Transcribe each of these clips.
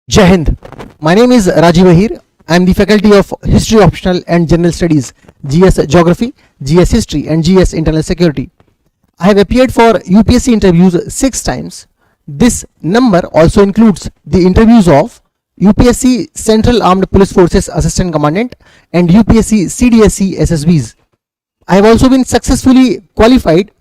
Jai Hind. My name is Rajiv Ahir. I am the faculty of History Optional and General Studies, GS Geography, GS History and GS Internal Security. I have appeared for UPSC interviews 6 times. This number also includes the interviews of UPSC Central Armed Police Forces Assistant Commandant and UPSC CDSE SSBs. I have also been successfully qualified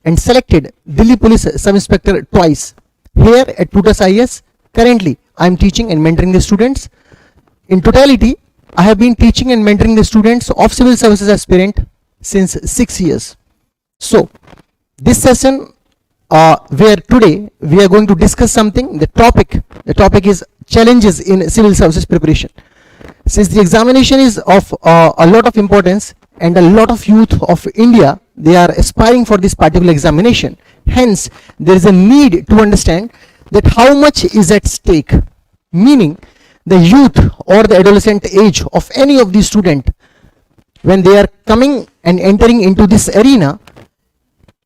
and selected Delhi Police Sub-Inspector twice. Here at Plutus IAS, currently I am teaching and mentoring the students. In totality, I have been teaching and mentoring the students of Civil Services aspirant since 6 years. So, this session where today we are going to discuss something, the topic is challenges in Civil Services preparation. Since the examination is of a lot of importance and a lot of youth of India, they are aspiring for this particular examination. Hence, there is a need to understand that how much is at stake, meaning the youth or the adolescent age of any of these students when they are coming and entering into this arena,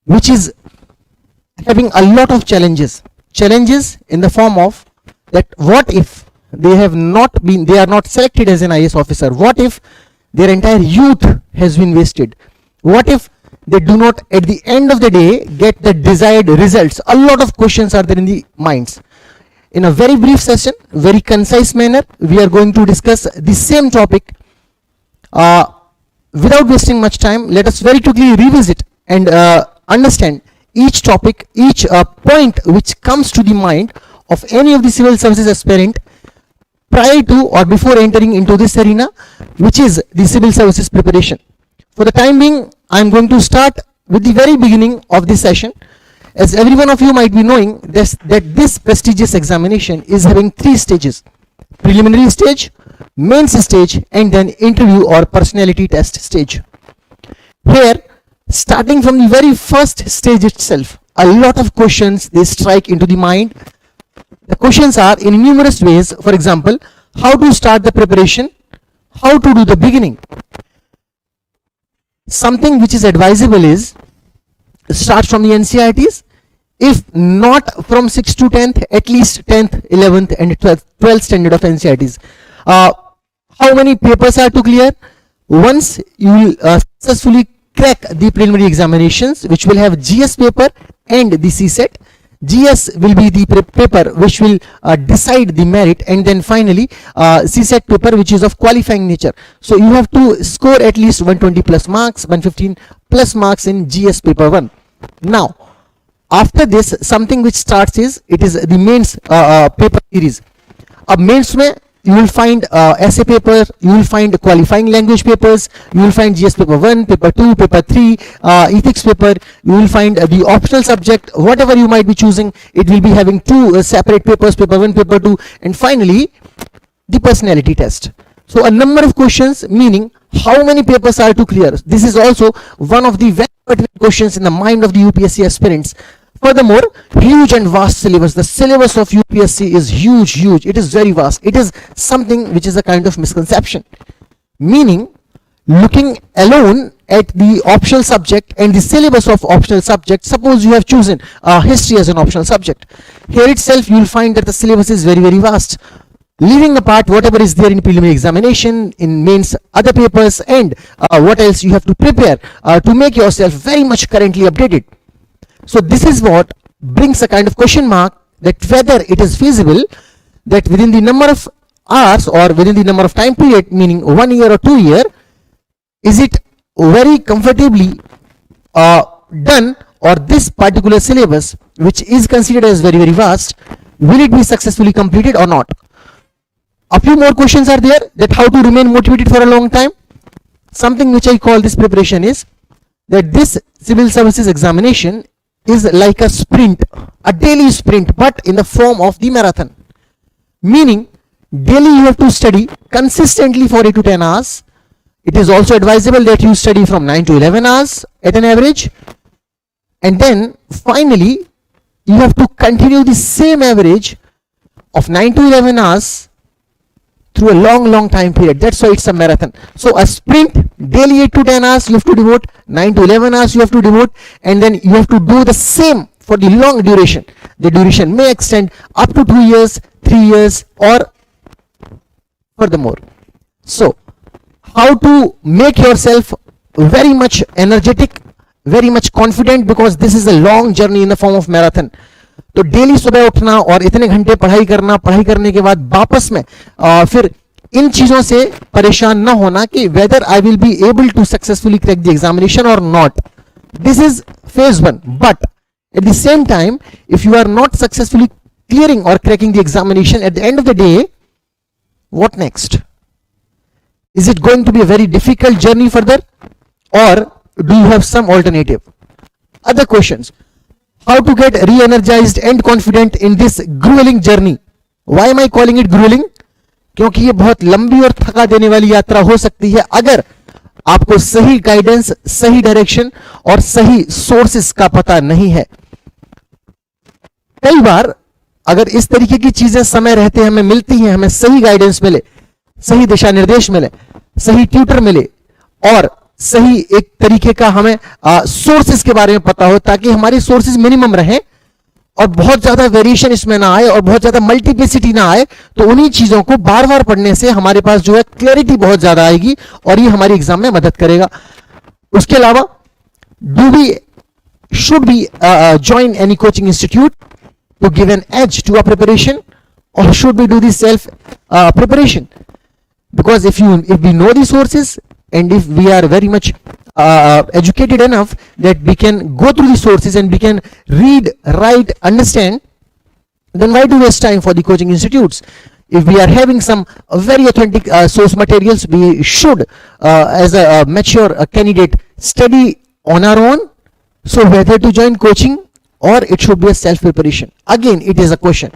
which is having a lot of challenges in the form of that what if they are not selected as an IAS officer, what if their entire youth has been wasted, what if they do not at the end of the day get the desired results. A lot of questions are there in the minds. In a very brief session, very concise manner, we are going to discuss the same topic. Without wasting much time, let us very quickly revisit and understand each topic, each point which comes to the mind of any of the Civil Services aspirant prior to or before entering into this arena, which is the Civil Services preparation. For the time being, I am going to start with the very beginning of this session. As every one of you might be knowing that this prestigious examination is having 3 stages: preliminary stage, mains stage, and then interview or personality test stage. Here, starting from the very first stage itself, a lot of questions they strike into the mind. The questions are in numerous ways. For example, how to start the preparation, how to do the beginning. Something which is advisable is start from the NCERTs, if not from 6th to 10th, at least 10th, 11th and 12th standard of NCERTs. How many papers are to clear? Once you will successfully crack the preliminary examinations, which will have GS paper and the CSET. GS will be the paper which will decide the merit, and then finally CSET paper, which is of qualifying nature. So you have to score at least 120 plus marks, 115 plus marks in GS paper 1. Now, after this, something which starts is the mains paper series. Mains mein you will find essay paper, you will find qualifying language papers, you will find GS paper 1, paper 2, paper 3, ethics paper, you will find the optional subject, whatever you might be choosing, it will be having 2 separate papers, paper 1, paper 2, and finally the personality test. So a number of questions, meaning how many papers are to clear. This is also one of the very pertinent questions in the mind of the UPSC aspirants. Furthermore, huge and vast syllabus. The syllabus of UPSC is huge. It is very vast. It is something which is a kind of misconception. Meaning, looking alone at the optional subject and the syllabus of optional subject, suppose you have chosen history as an optional subject. Here itself, you will find that the syllabus is very vast. Leaving apart whatever is there in preliminary examination, in mains, other papers, and what else you have to prepare to make yourself very much currently updated. So this is what brings a kind of question mark that whether it is feasible that within the number of hours or within the number of time period, meaning 1 year or 2 years, is it very comfortably done, or this particular syllabus, which is considered as very vast, will it be successfully completed or not? A few more questions are there, that how to remain motivated for a long time. Something which I call this preparation is that this Civil Services examination is like a sprint, a daily sprint, but in the form of the marathon. Meaning, daily you have to study consistently for 8 to 10 hours. It is also advisable that you study from 9 to 11 hours at an average. And then finally, you have to continue the same average of 9 to 11 hours through a long time period. That's why it's a marathon. So a sprint, daily 8 to 10 hours you have to devote, 9 to 11 hours you have to devote, and then you have to do the same for the long duration. The duration may extend up to 2 years, 3 years, or furthermore. So, how to make yourself very much energetic, very much confident, because this is a long journey in the form of marathon. तो daily सुबह उठना और इतने घंटे पढ़ाई करना, पढ़ाई करने के बाद वापस में फिर इन चीजों से परेशान ना होना कि whether I will be able to successfully crack the examination or not. This is phase 1. But at the same time, if you are not successfully clearing or cracking the examination, at the end of the day, what next? Is it going to be a very difficult journey further, or do you have some alternative? Other questions. How to get re-energized and confident in this grueling journey? Why am I calling it grueling? क्योंकि ये बहुत लंबी और थका देने वाली यात्रा हो सकती है अगर आपको सही गाइडेंस, सही डायरेक्शन और सही सोर्सेस का पता नहीं है. कई बार अगर इस तरीके की चीजें समय रहते हमें मिलती हैं, हमें सही गाइडेंस मिले, सही दिशा निर्देश मिले, सही ट्यूटर मिले और सही एक तरीके का हमें सोर्सेस के बारे में पता हो, ताकि हमारी सोर्सेस मिनिमम रहे और बहुत ज्यादा वेरिएशन इसमें ना आए और बहुत ज्यादा मल्टीप्लिसिटी ना आए, तो उन्हीं चीजों को बार बार पढ़ने से हमारे पास जो है क्लैरिटी बहुत ज्यादा आएगी और ये हमारी एग्जाम में मदद करेगा. उसके अलावा should we join any coaching institute to give an edge to our preparation, or should we do the self preparation? Because if we know the sources and if we are very much educated enough that we can go through the sources and we can read, write, understand, then why do waste time for the coaching institutes? If we are having some very authentic source materials, we should as a mature candidate study on our own. So whether to join coaching or it should be a self preparation, again it is a question.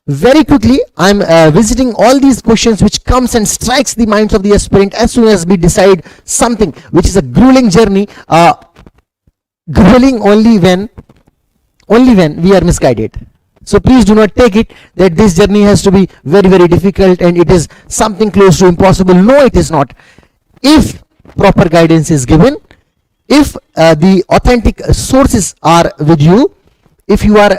Very quickly I'm visiting all these questions which comes and strikes the minds of the aspirant as soon as we decide something which is a grueling journey, grueling only when we are misguided. So please do not take it that this journey has to be very, very difficult and it is something close to impossible. No, it is not. If proper guidance is given, if the authentic sources are with you, if you are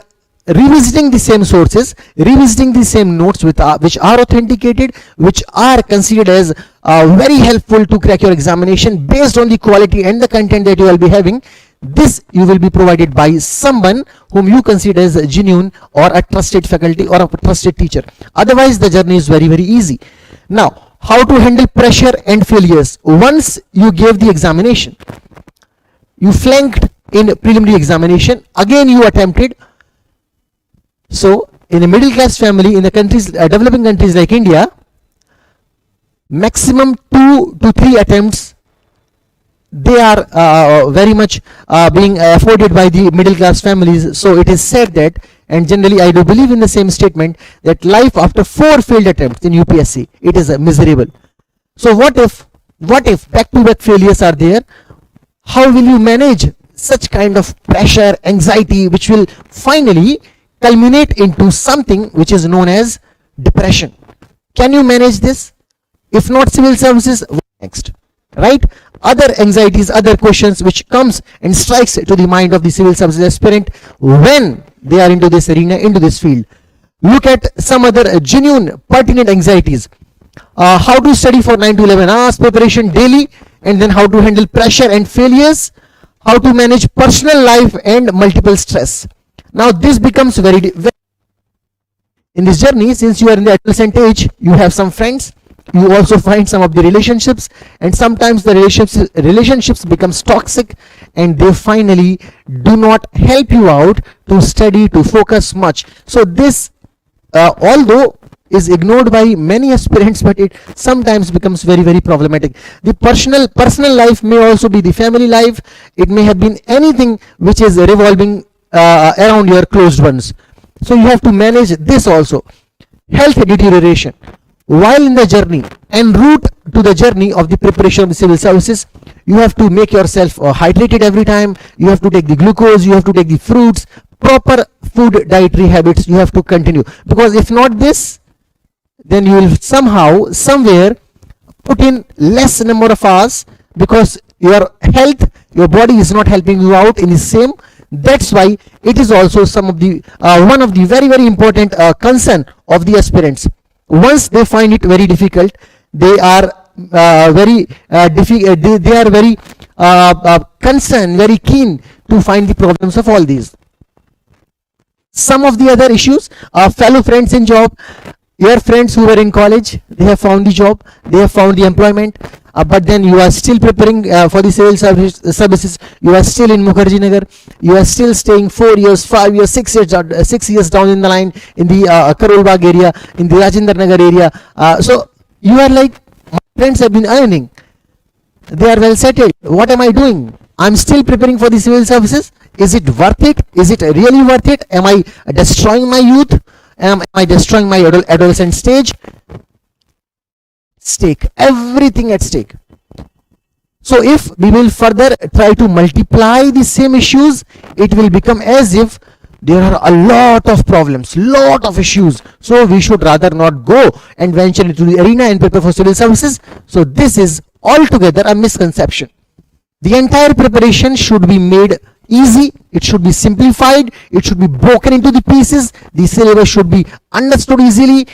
revisiting the same sources, revisiting the same notes which are authenticated, which are considered as very helpful to crack your examination based on the quality and the content that you will be having, this you will be provided by someone whom you consider as a genuine or a trusted faculty or a trusted teacher. Otherwise the journey is very, very easy. Now, how to handle pressure and failures once you gave the examination? You flunked in preliminary examination, again you attempted. So in a middle class family in the countries, developing countries like India, maximum 2 to 3 attempts they are very much being afforded by the middle class families. So it is said that, and generally I do believe in the same statement, that life after 4 failed attempts in UPSC, it is miserable. So what if back-to-back failures are there? How will you manage such kind of pressure, anxiety, which will finally culminate into something which is known as depression? Can you manage this? If not civil services, what next? Right? Other anxieties, other questions which comes and strikes to the mind of the civil services aspirant when they are into this arena, into this field. Look at some other genuine pertinent anxieties. How to study for 9 to 11 hours preparation daily, and then how to handle pressure and failures, how to manage personal life and multiple stress. Now this becomes very in this journey, since you are in the adolescent age, you have some friends, you also find some of the relationships, and sometimes the relationships becomes toxic and they finally do not help you out to study, to focus much. So this although is ignored by many aspirants, but it sometimes becomes very, very problematic. The personal life may also be the family life. It may have been anything which is revolving around your closed ones. So you have to manage this also. Health deterioration while in the journey, en route to the journey of the preparation of the civil services, you have to make yourself hydrated every time. You have to take the glucose, you have to take the fruits, proper food dietary habits you have to continue, because if not this, then you will somehow, somewhere put in less number of hours, because your health, your body is not helping you out in the same. That's why it is also some of the one of the very very important concern of the aspirants. Once they find it very difficult, they are they are very concerned, very keen to find the problems of all these. Some of the other issues are fellow friends in job. Your friends who were in college, they have found the job, they have found the employment, but then you are still preparing for the civil services. You are still in Mukherjee Nagar. You are still staying 4 years, 5 years, 6 years down in the line in the Karol Bagh area, in the Rajendra Nagar area. So you are like, my friends have been earning, they are well settled. What am I doing? I'm still preparing for the civil services. Is it worth it? Is it really worth it? Am I destroying my youth? Am I destroying my adolescent stage? Stake, everything at stake. So if we will further try to multiply the same issues, it will become as if there are a lot of problems, lot of issues. So we should rather not go and venture into the arena and prepare for civil services. So this is altogether a misconception. The entire preparation should be made easy, it should be simplified, it should be broken into the pieces, the syllabus should be understood easily,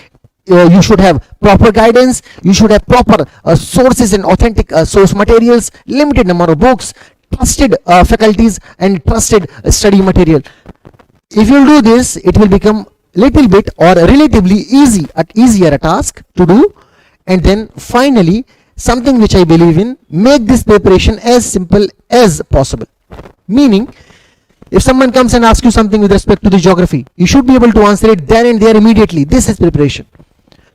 you should have proper guidance, you should have proper sources and authentic source materials, limited number of books, trusted faculties and trusted study material. If you do this, it will become little bit or relatively easier a task to do. And then finally, something which I believe in, make this preparation as simple as possible. Meaning, if someone comes and asks you something with respect to the geography, you should be able to answer it then and there immediately. This is preparation.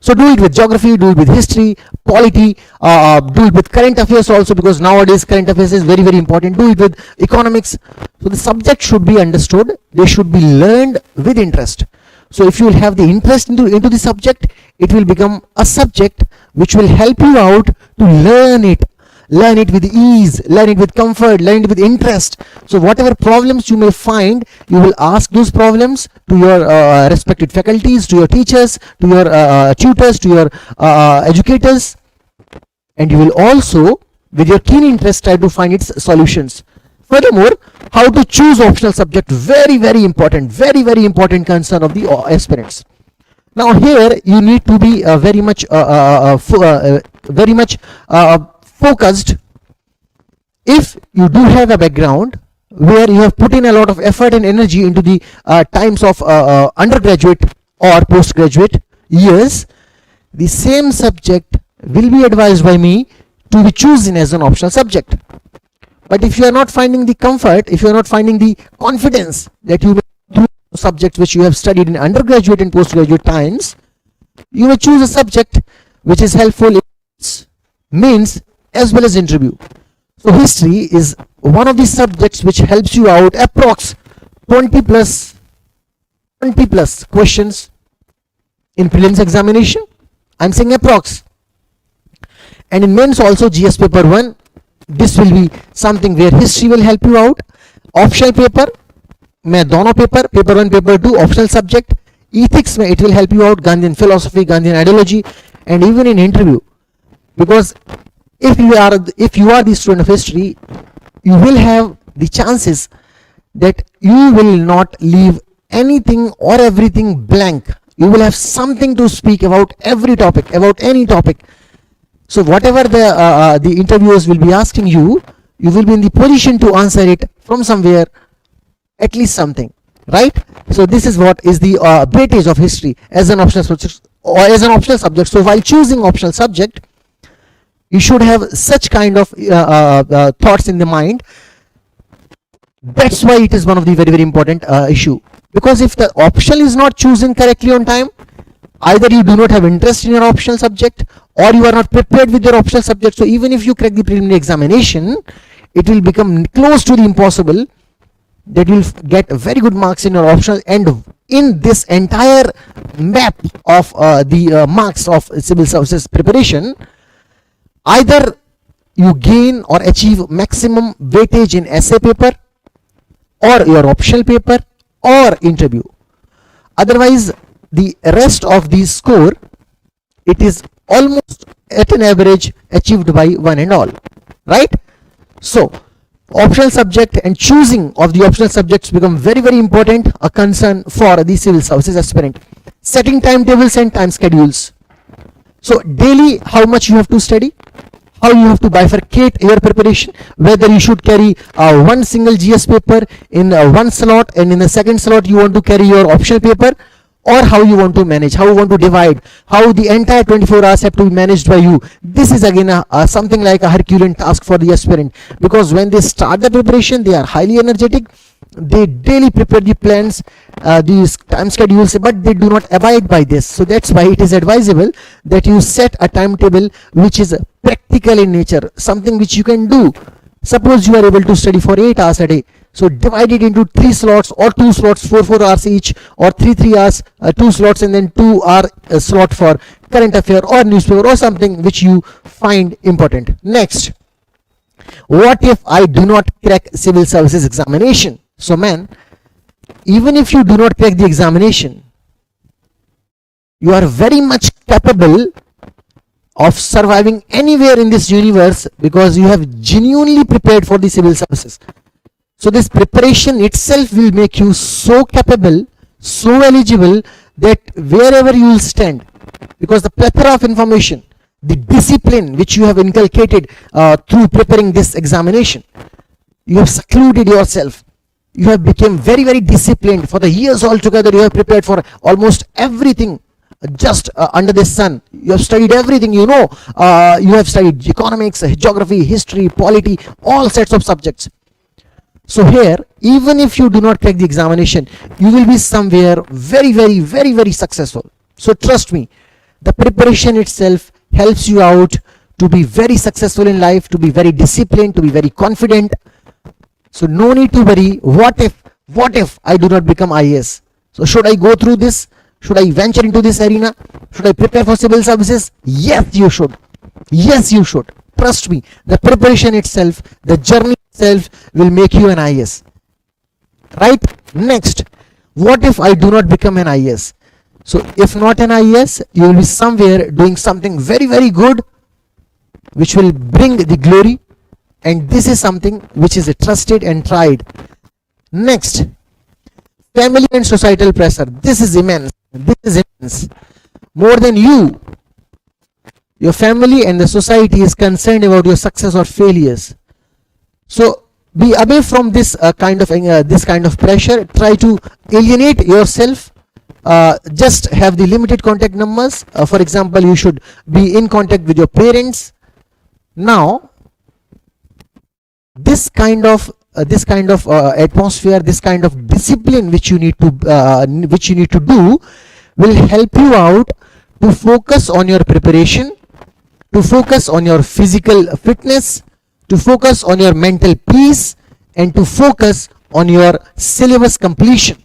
So do it with geography, do it with history, polity, do it with current affairs also, because nowadays current affairs is very very important. Do it with economics. So the subject should be understood, they should be learned with interest. So if you will have the interest into the subject, it will become a subject which will help you out to learn it with ease, learn it with comfort, learn it with interest. So whatever problems you may find, you will ask those problems to your respected faculties, to your teachers, to your tutors, to your educators, and you will also with your keen interest try to find its solutions. Furthermore, how to choose optional subject, very very important concern of the aspirants. Now here you need to be very much focused. If you do have a background where you have put in a lot of effort and energy into the times of undergraduate or postgraduate years, the same subject will be advised by me to be chosen as an optional subject. But if you are not finding the comfort, if you are not finding the confidence that you may do subjects which you have studied in undergraduate and postgraduate times, you may choose a subject which is helpful in mains as well as interview. So history is one of the subjects which helps you out approx 20 plus questions in prelims examination. I'm saying approx. And in mains also, GS paper 1, this will be something where history will help you out. Optional paper में दोनों paper 1 paper 2 optional subject. Ethics में it will help you out, Gandhian philosophy, Gandhian ideology, and even in interview, because if you are the student of history, you will have the chances that you will not leave anything or everything blank. You will have something to speak about every topic, about any topic. So whatever the interviewers will be asking you, you will be in the position to answer it from somewhere, at least something, right? So this is what is the weightage of history as an optional subject or as an optional subject. So while choosing optional subject, you should have such kind of thoughts in the mind. That's why it is one of the very very important issue, because if the optional is not chosen correctly on time, either you do not have interest in your optional subject or you are not prepared with your optional subject. So even if you crack the preliminary examination, it will become close to the impossible that you will get very good marks in your optional. And in this entire map of the marks of civil services preparation, either you gain or achieve maximum weightage in essay paper or your optional paper or interview. Otherwise the rest of the score, it is almost at an average achieved by one and all, right? So Optional subject and choosing of the optional subjects become very, very important, a concern for the civil services aspirant. Setting timetables and time schedules. So daily, how much you have to study, how you have to bifurcate your preparation, whether you should carry one single GS paper in one slot, and in the second slot you want to carry your optional paper, or how you want to manage, how you want to divide, how the entire 24 hours have to be managed by you. This is again something like a Herculean task for the aspirant, because when they start the preparation, they are highly energetic. They daily prepare the plans, these time schedules, but they do not abide by this. So that's why it is advisable that you set a timetable which is practical in nature, something which you can do. Suppose you are able to study for 8 hours a day, so divide it into 3 slots or 2 slots, 4 hours each, or 3 hours, 2 slots, and then 2-hour slot for current affair or newspaper or something which you find important. Next, what if I do not crack civil services examination? So man, even if you do not crack the examination, you are very much capable of surviving anywhere in this universe, because you have genuinely prepared for the civil services. So this preparation itself will make you so capable, so eligible, that wherever you will stand, because the plethora of information, the discipline which you have inculcated through preparing this examination, you have secluded yourself. You have become very, very disciplined. For the years altogether, you have prepared for almost everything just under the sun. You have studied everything, you know. You have studied economics, geography, history, polity, all sets of subjects. So here, even if you do not crack the examination, you will be somewhere very, very, very, very successful. So trust me, the preparation itself helps you out to be very successful in life, to be very disciplined, to be very confident. So no need to worry, what if I do not become IAS? So should I go through this? Should I venture into this arena? Should I prepare for civil services? Yes, you should. Yes, you should. Trust me, the preparation itself, the journey itself will make you an IAS. Right? Next, what if I do not become an IAS? So if not an IAS, you will be somewhere doing something very, very good, which will bring the glory. And this is something which is trusted and tried. Next, family and societal pressure. This is immense. This is immense. More than you, your family and the society is concerned about your success or failures. So be away from this kind of pressure. Try to alienate yourself. Just have the limited contact numbers. For example, you should be in contact with your parents. Now, this kind of atmosphere, this kind of discipline which you need to do will help you out to focus on your preparation, to focus on your physical fitness, to focus on your mental peace, and to focus on your syllabus completion.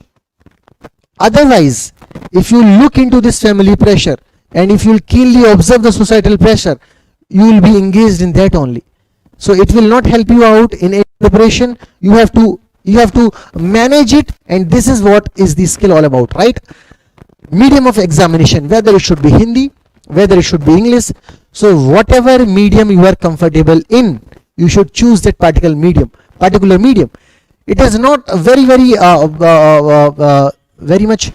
Otherwise, if you look into this family pressure and if you will keenly observe the societal pressure, you will be engaged in that only. So it will not help you out in any preparation. You have to manage it, and this is what is the skill all about, right? Medium of examination, whether it should be Hindi, whether it should be English. So whatever medium you are comfortable in, you should choose that particular medium. It is not very much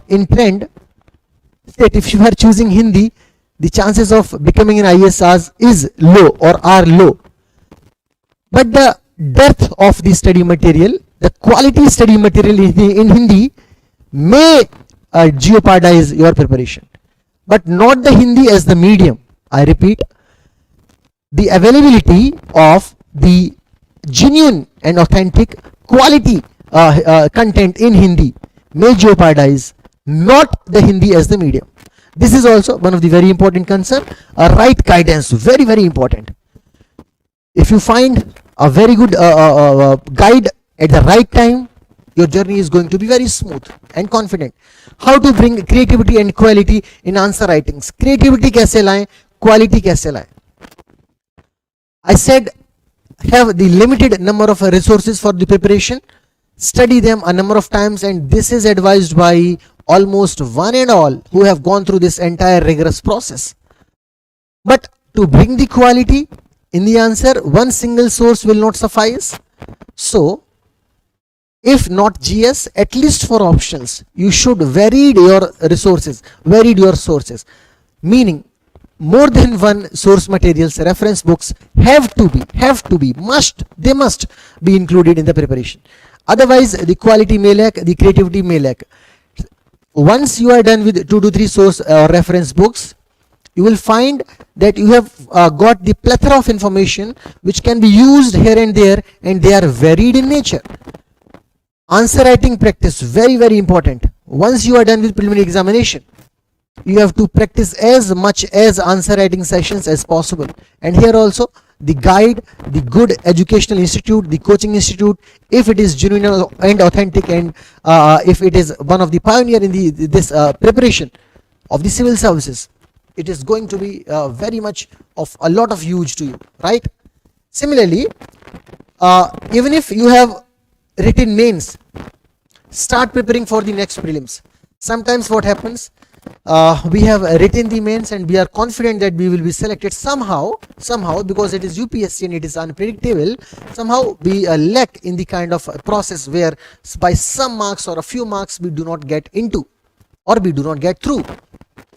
in trend that if you are choosing Hindi, the chances of becoming an IAS is low or are low. But the depth of the study material, the quality study material in Hindi may jeopardize your preparation, but not the Hindi as the medium. I repeat, the availability of the genuine and authentic quality content in Hindi may jeopardize, not the Hindi as the medium. This is also one of the very important concern. Right guidance, very, very important. If you find a very good guide at the right time, your journey is going to be very smooth and confident. How to bring creativity and quality in answer writings? Creativity कैसे लाएं, quality कैसे लाएं? I said, have the limited number of resources for the preparation. Study them a number of times, and this is advised by almost one and all who have gone through this entire rigorous process. But to bring the quality, In the answer, one single source will not suffice. So, if not GS, at least for options, you should vary your resources, vary your sources. Meaning, more than one source materials, reference books have to be, they must be included in the preparation. Otherwise, the quality may lack, the creativity may lack. Once you are done with 2 to 3 source reference books, you will find that you have got the plethora of information which can be used here and there, and they are varied in nature. Answer writing practice, very, very important. Once you are done with preliminary examination, you have to practice as much as answer writing sessions as possible. And here also, the guide, the good educational institute, the coaching institute, if it is genuine and authentic, and if it is one of the pioneer in this preparation of the civil services, it is going to be very much of a lot of use to you, right? Similarly, even if you have written mains, start preparing for the next prelims. Sometimes what happens, we have written the mains and we are confident that we will be selected somehow, because it is UPSC and it is unpredictable. Somehow we lack in the kind of process where by some marks or a few marks we do not get into, or we do not get through.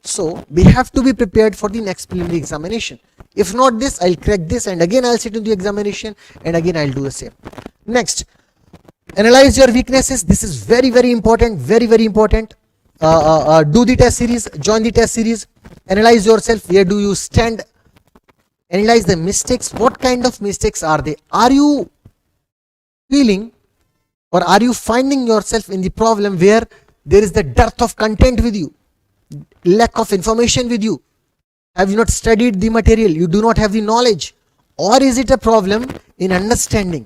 So we have to be prepared for the next preliminary examination. If not this, I'll crack this, and again I'll sit in the examination, and again I'll do the same. Next, analyze your weaknesses. This is very, very important, very, very important. Do the test series, join the test series, analyze yourself. Where do you stand? Analyze the mistakes. What kind of mistakes are they? Are you feeling, or are you finding yourself in the problem where there is the dearth of content with you, lack of information with you? Have you not studied the material? You do not have the knowledge? Or is it a problem in understanding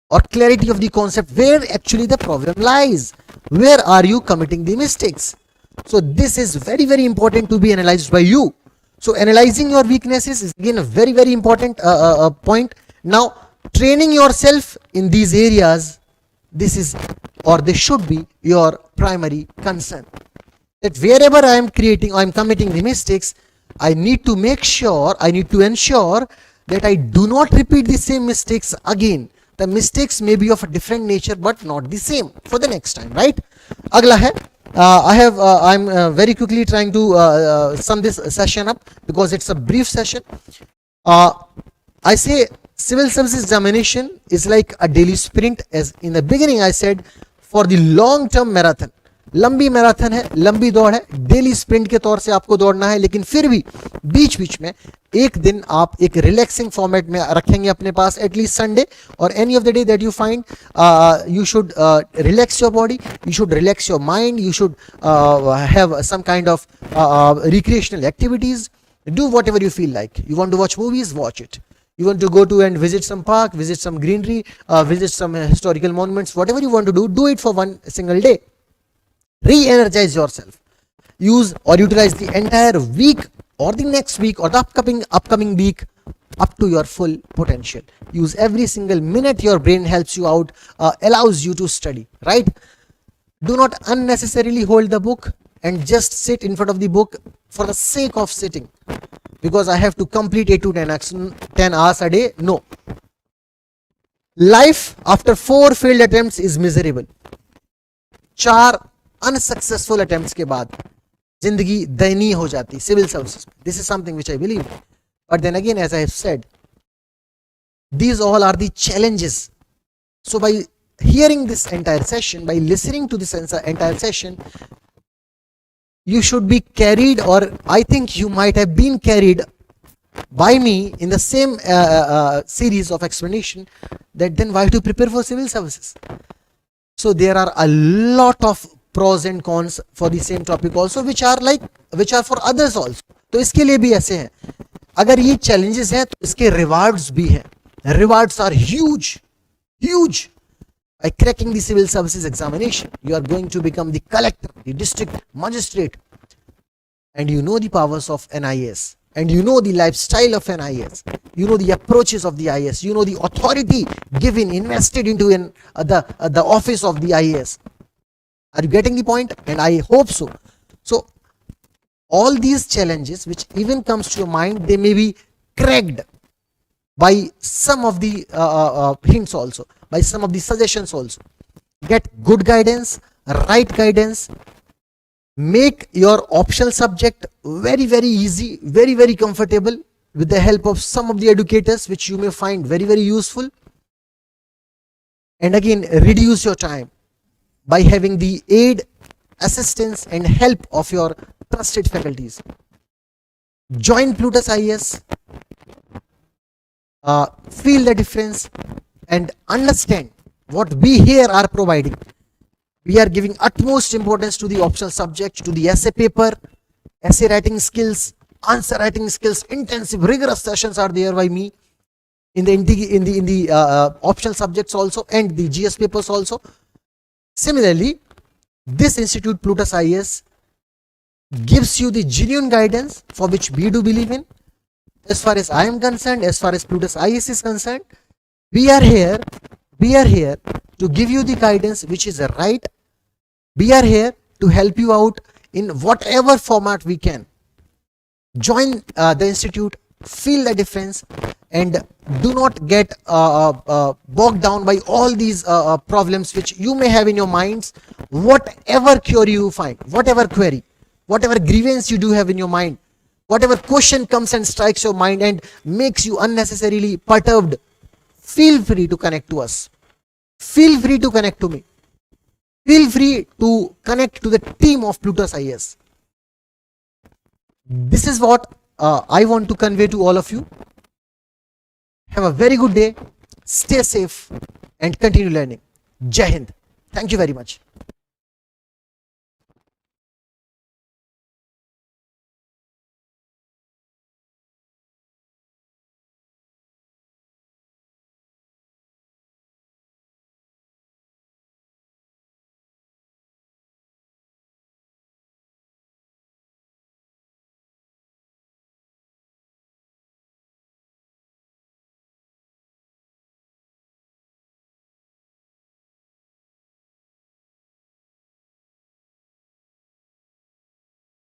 or clarity of the concept, where actually the problem lies? Where are you committing the mistakes? So this is very, very important to be analyzed by you. So analyzing your weaknesses is again a very, very important point. Now, training yourself in these areas, this is, or this should be, your primary concern. That wherever I am committing the mistakes, I need to make sure, I need to ensure that I do not repeat the same mistakes again. The mistakes may be of a different nature, but not the same for the next time, right? Agla hai, I'm very quickly trying to sum this session up because it's a brief session. I say civil services examination is like a daily sprint. As in the beginning I said, for the long term marathon, लंबी marathon है, लंबी दौड़ है, daily sprint के तौर से आपको दौड़ना है, लेकिन फिर भी बीच बीच में एक दिन आप एक रिलैक्सिंग फॉर्मेट में रखेंगे अपने पास, एटलीस्ट संडे और any of the day that you find. You should relax your body, you should relax your mind, you should have some kind of recreational activities. Do whatever you feel like. You want to watch movies, watch it. You want to go to and visit some park, visit some greenery, visit some historical monuments, whatever you want to do it for one single day. Re-energize yourself. Use or utilize the entire week or the next week or the upcoming week up to your full potential. Use every single minute your brain helps you out, allows you to study, right? Do not unnecessarily hold the book and just sit in front of the book for the sake of sitting, because I have to complete 8 to 10 hours a day. No. Life after 4 failed attempts is miserable. 4 unsuccessful attempts के बाद जिंदगी दयनीय हो जाती civil services. This is something which I believe. But then again, as I have said, these all are the challenges. So by hearing this entire session, by listening to this entire session, you should be carried, or I think you might have been carried by me in the same series of explanation, that then why to prepare for civil services. So there are a lot of pros and cons for the same topic also, which are for others also. तो इसके लिए भी ऐसे हैं. अगर ये challenges हैं तो इसके rewards भी हैं. Rewards are huge. By cracking the civil services examination, you are going to become the collector, the district magistrate, and you know the powers of an IAS, and you know the lifestyle of an IAS, you know the approaches of the IAS, you know the authority invested into the office of the IAS. Are you getting the point? And I hope so. So all these challenges which even comes to your mind, they may be cracked by some of the hints also, by some of the suggestions also. Get good guidance, right guidance, make your optional subject very easy, very comfortable with the help of some of the educators which you may find very useful. And again, reduce your time by having the aid, assistance and help of your trusted faculties. Join Plutus IAS, feel the difference and understand what we here are providing. We are giving utmost importance to the optional subject, to the essay paper, essay writing skills, answer writing skills. Intensive, rigorous sessions are there by me in the optional subjects also and the GS papers also. Similarly, this institute Plutus IAS gives you the genuine guidance for which we do believe in. As far as I am concerned, as far as Plutus IAS is concerned, we are here to give you the guidance which is right. We are here to help you out in whatever format we can. Join the institute, feel the difference and do not get bogged down by all these problems which you may have in your minds. Whatever query you find, whatever grievance you do have in your mind, whatever question comes and strikes your mind and makes you unnecessarily perturbed, feel free to connect to us. Feel free to connect to me. Feel free to connect to the team of Plutus IAS. This is what I want to convey to all of you. Have a very good day. Stay safe and continue learning. Jai Hind. Thank you very much.